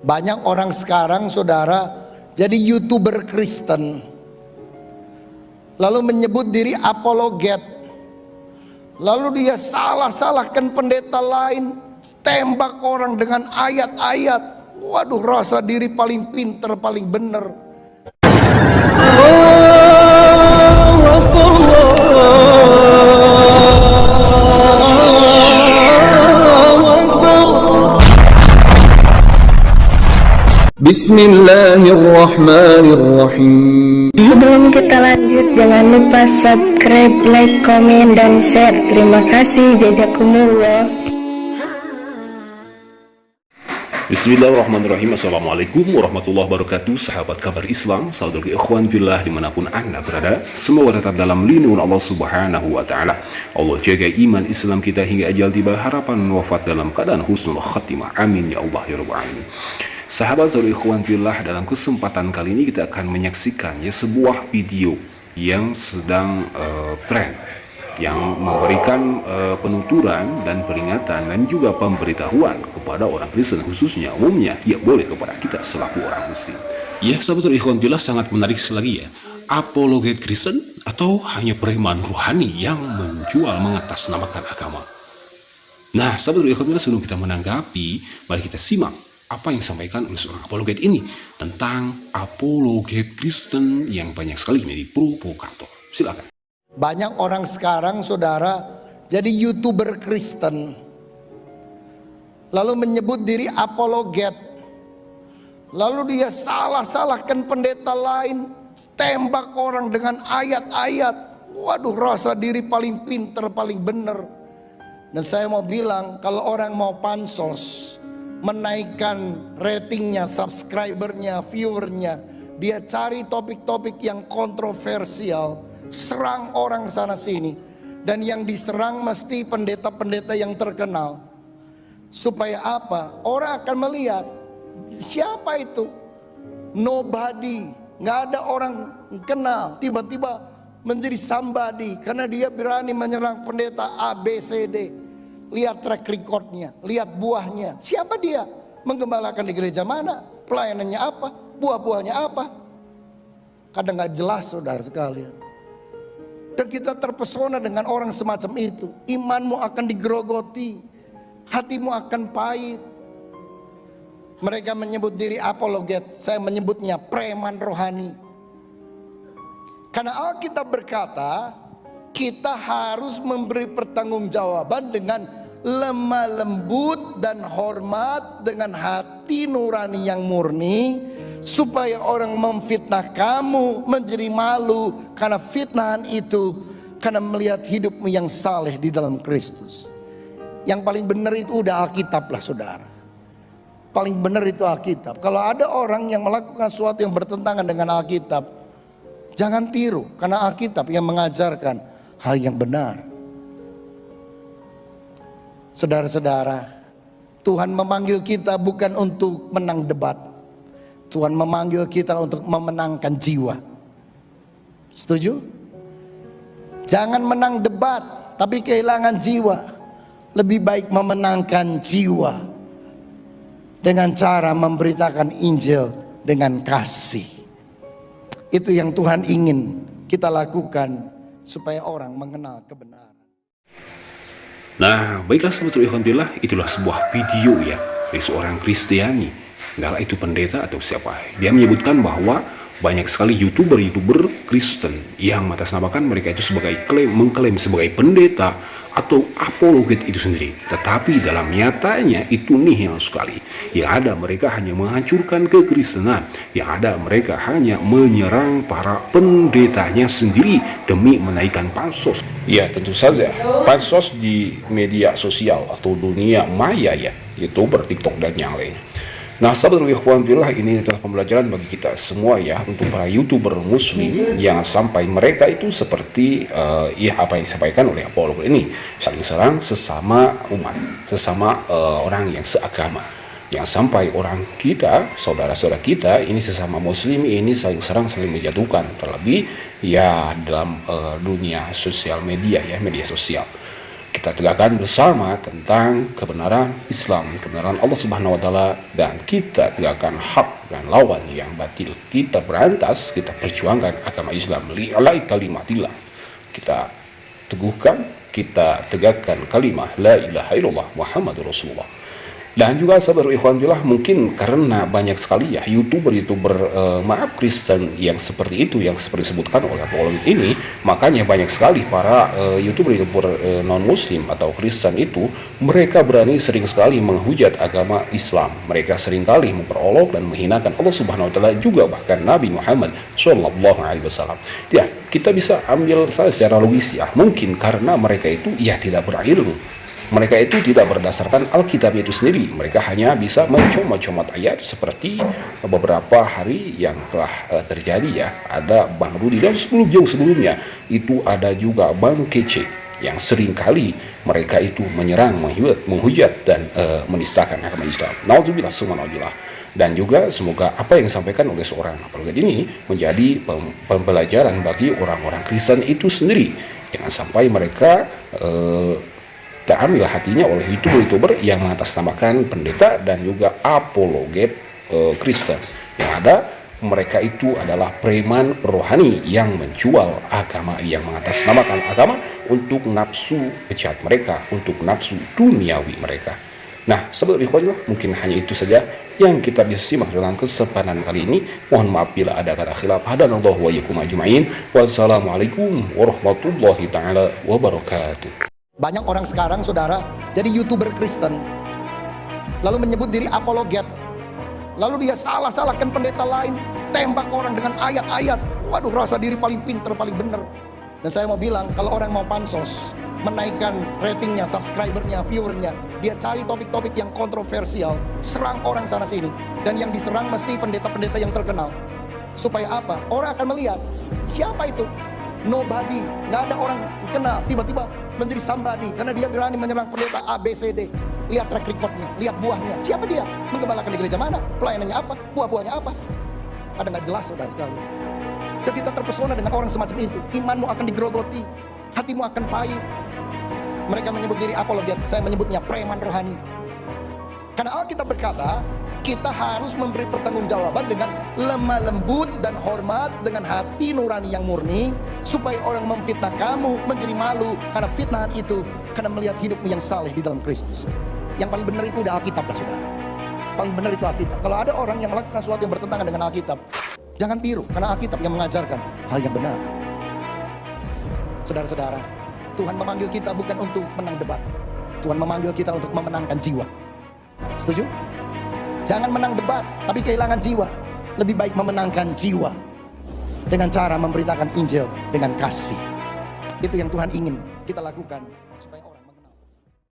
Banyak orang sekarang, saudara, jadi YouTuber Kristen, lalu menyebut diri apologet, lalu dia salah-salahkan pendeta lain, tembak orang dengan ayat-ayat. Waduh, rasa diri paling pinter, paling bener. Bismillahirrahmanirrahim. Sebelum kita lanjut, jangan lupa subscribe, like, komen, dan share. Terima kasih. Jazakumullah. Bismillahirrahmanirrahim. Assalamualaikum warahmatullahi wabarakatuh. Sahabat kabar Islam, saudara ikhwan fillah dimanapun anda berada, semoga tetap dalam lindungan Allah subhanahu wa ta'ala. Allah jaga iman Islam kita hingga ajal tiba, harapan wafat dalam keadaan husnul khatimah. Amin ya Allah ya rabbal alamin. Sahabat saudara ikhwan fillah, dalam kesempatan kali ini kita akan menyaksikan sebuah video yang sedang tren, yang memberikan penuturan dan peringatan dan juga pemberitahuan kepada orang Kristen, khususnya umumnya, ya boleh kepada kita selaku orang Muslim. Ya sahabat ikhwan fillah, sangat menarik sekali ya. Apologet Kristen atau hanya preman rohani yang menjual mengatasnamakan agama. Nah sahabat ikhwan fillah, sebelum kita menanggapi, mari kita simak apa yang disampaikan oleh seorang apologet ini tentang apologet Kristen yang banyak sekali menjadi provokator. Silakan. Banyak orang sekarang, saudara, jadi YouTuber Kristen, lalu menyebut diri apologet, lalu dia salah-salahkan pendeta lain, tembak orang dengan ayat-ayat. Waduh, rasa diri paling pinter, paling bener. Dan saya mau bilang, kalau orang mau pansos, menaikkan ratingnya, subscribernya, viewernya, dia cari topik-topik yang kontroversial, serang orang sana sini, dan yang diserang mesti pendeta-pendeta yang terkenal. Supaya apa? Orang akan melihat siapa itu, nobody, nggak ada orang kenal, tiba-tiba menjadi somebody karena dia berani menyerang pendeta A, B, C, D. Lihat track recordnya, lihat buahnya. Siapa dia? Menggembalakan di gereja mana? Pelayanannya apa? Buah-buahnya apa? Kadang nggak jelas, saudara sekalian. Dan kita terpesona dengan orang semacam itu. Imanmu akan digerogoti, hatimu akan pahit. Mereka menyebut diri apologet, saya menyebutnya preman rohani. Karena Alkitab berkata, kita harus memberi pertanggungjawaban dengan lemah lembut dan hormat, dengan hati nurani yang murni, supaya orang memfitnah kamu menjadi malu karena fitnahan itu, karena melihat hidupmu yang saleh di dalam Kristus. Yang paling benar itu udah Alkitab lah, saudara. Paling benar itu Alkitab. Kalau ada orang yang melakukan sesuatu yang bertentangan dengan Alkitab, jangan tiru, karena Alkitab yang mengajarkan hal yang benar. Saudara-saudara, Tuhan memanggil kita bukan untuk menang debat. Tuhan memanggil kita untuk memenangkan jiwa. Setuju? Jangan menang debat tapi kehilangan jiwa. Lebih baik memenangkan jiwa dengan cara memberitakan Injil dengan kasih. Itu yang Tuhan ingin kita lakukan, supaya orang mengenal kebenaran. Nah, baiklah sahabat ikhwan fillah, itulah sebuah video ya dari seorang Kristiani, entahlah itu pendeta atau siapa. Dia menyebutkan bahwa banyak sekali YouTuber Kristen yang mengatasnamakan mereka itu sebagai mengklaim sebagai pendeta atau apologet itu sendiri. Tetapi dalam nyatanya itu nihil sekali. Yang ada mereka hanya menghancurkan kekristenan, yang ada mereka hanya menyerang para pendetanya sendiri demi menaikkan pansos. Ya tentu saja pansos di media sosial atau dunia maya ya, YouTuber, TikTok dan yang lain. Nah sahabat ikhwan fillah, ini adalah pembelajaran bagi kita semua ya, untuk para YouTuber muslim yang sampai mereka itu seperti apa yang disampaikan oleh apologet ini, saling serang sesama umat, sesama orang yang seagama, yang sampai orang kita, saudara-saudara kita ini sesama muslim ini saling serang, saling menjatuhkan, terlebih ya dalam dunia sosial media ya, media sosial. kita tegakkan bersama tentang kebenaran Islam, kebenaran Allah Subhanahu wa taala, dan kita tegakkan hak dan lawan yang batil. Kita berantas, kita perjuangkan agama Islam, li'alai kalimatillah. Kita teguhkan, kita tegakkan kalimah la ilaha illallah Muhammadur Rasulullah. Dan juga sahabat ikhwan fillah, mungkin karena banyak sekali ya youtuber maaf Kristen yang seperti itu, yang seperti disebutkan oleh apologit ini, makanya banyak sekali para youtuber non muslim atau Kristen itu, mereka berani sering sekali menghujat agama Islam. Mereka sering kali memperolok dan menghinakan Allah Subhanahu wa taala, juga bahkan Nabi Muhammad Shallallahu alaihi wasallam. Ya, kita bisa ambil secara logis ya, mungkin karena mereka itu ya tidak berilmu. Mereka itu tidak berdasarkan Alkitab itu sendiri. Mereka hanya bisa mencomot-comot ayat seperti beberapa hari yang telah terjadi ya. Ada Bang Rudi dan jauh sebelumnya itu ada juga Bang Kece yang sering kali mereka itu menyerang, menghujat dan menistakan agama Islam. Nauzubillah summa nauzubillah. Dan juga semoga apa yang disampaikan oleh seorang apologet ini menjadi pembelajaran bagi orang-orang Kristen itu sendiri. Jangan sampai mereka terambil hatinya oleh youtuber yang mengatasnamakan pendeta dan juga apologet Kristen. Yang ada mereka itu adalah preman rohani yang menjual agama, yang mengatasnamakan agama untuk nafsu pecat mereka, untuk nafsu duniawi mereka. Nah, sahabat ikhwan, mungkin hanya itu saja yang kita bisa simak dalam kesempatan kali ini. Mohon maaf bila ada kata khilaf. Hadanallahu wa iyyakum ajma'in. Wassalamualaikum warahmatullahi taala wabarakatuh. Banyak orang sekarang saudara jadi youtuber Kristen, lalu menyebut diri apologet, lalu dia salah-salahkan pendeta lain, tembak orang dengan ayat-ayat. Waduh, rasa diri paling pinter, paling bener. Dan saya mau bilang, kalau orang mau pansos menaikkan ratingnya, subscribernya, viewernya, dia cari topik-topik yang kontroversial, serang orang sana sini, dan yang diserang mesti pendeta-pendeta yang terkenal. Supaya apa? Orang akan melihat siapa itu. Nobody, nggak ada orang kenal, tiba-tiba menjadi somebody karena dia berani menyerang pendeta A, B, C, D. Lihat track recordnya, lihat buahnya. Siapa dia? Menggembalakan di gereja mana? Pelayanannya apa? Buah-buahnya apa? Ada nggak jelas saudara sekali. Dan kita terpesona dengan orang semacam itu. Imanmu akan digerogoti, hatimu akan pahit. Mereka menyebut diri apologet, saya menyebutnya preman rohani. Karena Alkitab berkata, kita harus memberi pertanggungjawaban dengan lemah lembut dan hormat, dengan hati nurani yang murni, supaya orang memfitnah kamu menjadi malu karena fitnahan itu, karena melihat hidupmu yang saleh di dalam Kristus. Yang paling benar itu udah Alkitab lah saudara. Paling benar itu Alkitab. Kalau ada orang yang melakukan sesuatu yang bertentangan dengan Alkitab, jangan tiru, karena Alkitab yang mengajarkan hal yang benar. Saudara-saudara, Tuhan memanggil kita bukan untuk menang debat. Tuhan memanggil kita untuk memenangkan jiwa. Setuju? Jangan menang debat, tapi kehilangan jiwa. Lebih baik memenangkan jiwa dengan cara memberitakan Injil dengan kasih. Itu yang Tuhan ingin kita lakukan supaya